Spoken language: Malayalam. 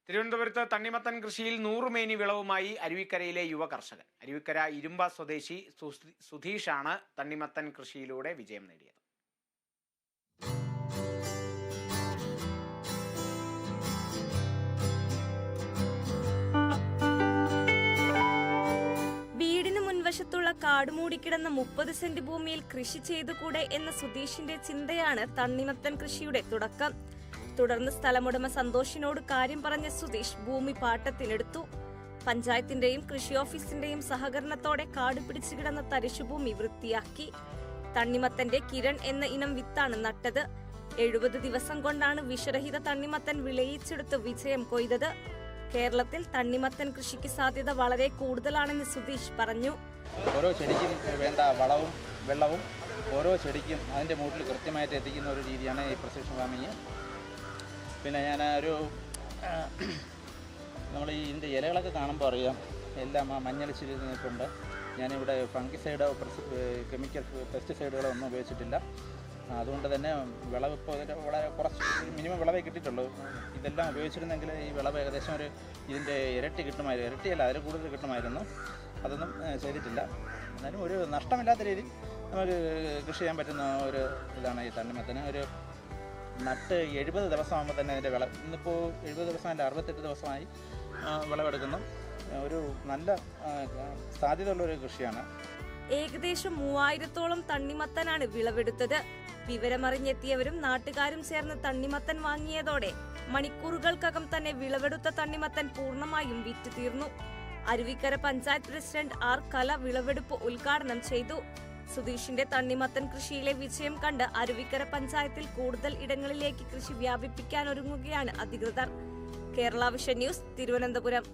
തിരുവനന്തപുരത്ത് തണ്ണിമത്തൻ കൃഷിയിൽ 100 മേനി വിളവുമായി അരുവിക്കരയിലെ യുവ കർഷകൻ. അരുവിക്കര ഇരുമ്പ സ്വദേശി സുധീഷാണ് തണ്ണിമത്തൻ കൃഷിയിലൂടെ വിജയം നേടിയത്. വീടിന് മുൻവശത്തുള്ള കാടുമൂടിക്കിടന്ന 30 സെന്റ് ഭൂമിയിൽ കൃഷി ചെയ്തുകൂടെ എന്ന സുധീഷിന്റെ ചിന്തയാണ് തണ്ണിമത്തൻ കൃഷിയുടെ തുടക്കം. തുടർന്ന് സ്ഥലമുടമ സന്തോഷിനോട് കാര്യം പറഞ്ഞ സുധീഷ് ഭൂമി പാട്ടത്തിനെടുത്തു. പഞ്ചായത്തിന്റെയും കൃഷി ഓഫീസിന്റെയും സഹകരണത്തോടെ കാട് പിടിച്ചു കിടന്ന തരിശുഭൂമി വൃത്തിയാക്കി. തണ്ണിമത്തന്റെ കിരൺ എന്ന ഇനം വിത്താണ് നട്ടത്. 70 ദിവസം കൊണ്ടാണ് വിഷരഹിത തണ്ണിമത്തൻ വിളയിച്ചെടുത്ത് വിജയം കൊയ്തത്. കേരളത്തിൽ തണ്ണിമത്തൻ കൃഷിക്ക് സാധ്യത വളരെ കൂടുതലാണെന്ന് സുധീഷ് പറഞ്ഞു. ഓരോ ചെടിക്കും വേണ്ട വളവും വെള്ളവും ഓരോ ചെടിക്കും അതിൻ്റെ മൂട്ടിൽ കൃത്യമായിട്ട് എത്തിക്കുന്ന ഒരു രീതിയാണ് ഈ പ്രിസിഷൻ ഫാമിങ്. പിന്നെ ഞാൻ നമ്മൾ ഇതിൻ്റെ ഇലകളൊക്കെ കാണുമ്പോൾ അറിയാം എല്ലാം മഞ്ഞളിച്ചിരുന്നിട്ടുണ്ട്. ഞാനിവിടെ ഫംഗിസൈഡോ കെമിക്കൽ പെസ്റ്റിസൈഡുകളോ ഒന്നും ഉപയോഗിച്ചിട്ടില്ല. അതുകൊണ്ട് തന്നെ വിളവ് ഇപ്പോൾ ഇതിൻ്റെ വളരെ കുറച്ച് മിനിമം വിളവേ കിട്ടിയിട്ടുള്ളൂ. ഇതെല്ലാം ഉപയോഗിച്ചിരുന്നെങ്കിൽ ഈ വിളവ് ഏകദേശം ഇതിൻ്റെ ഇരട്ടി കിട്ടുമായിരുന്നു. ഇരട്ടിയല്ല, അതിൽ കൂടുതൽ കിട്ടുമായിരുന്നു. അതൊന്നും ചെയ്തിട്ടില്ല. എന്നാലും ഒരു നഷ്ടമില്ലാത്ത രീതിയിൽ നമുക്ക് കൃഷി ചെയ്യാൻ പറ്റുന്ന ഒരു ഇതാണ് ഈ തണ്ണിമത്തന്. ഒരു നട്ട് 70 ദിവസമാകുമ്പോൾ തന്നെ അതിൻ്റെ വിളവ്, ഇന്നിപ്പോൾ 70 ദിവസമല്ല 68 ദിവസമായി വിളവെടുക്കുന്നു. ഒരു നല്ല സാധ്യതയുള്ളൊരു കൃഷിയാണ്. ഏകദേശം 3000-ഓളം തണ്ണിമത്തനാണ് വിളവെടുത്തത്. വിവരമറിഞ്ഞെത്തിയവരും നാട്ടുകാരും ചേർന്ന് തണ്ണിമത്തൻ വാങ്ങിയതോടെ മണിക്കൂറുകൾക്കകം തന്നെ വിളവെടുത്ത തണ്ണിമത്തൻ പൂർണ്ണമായും വിറ്റ് തീർന്നു. അരുവിക്കര പഞ്ചായത്ത് പ്രസിഡന്റ് ആർ കല വിളവെടുപ്പ് ഉദ്ഘാടനം ചെയ്തു. സുധീഷിന്റെ തണ്ണിമത്തൻ കൃഷിയിലെ വിജയം കണ്ട് അരുവിക്കര പഞ്ചായത്തിൽ കൂടുതൽ ഇടങ്ങളിലേക്ക് കൃഷി വ്യാപിപ്പിക്കാനൊരുങ്ങുകയാണ് അധികൃതർ. Kerala vision news, Thiruvananthapuram.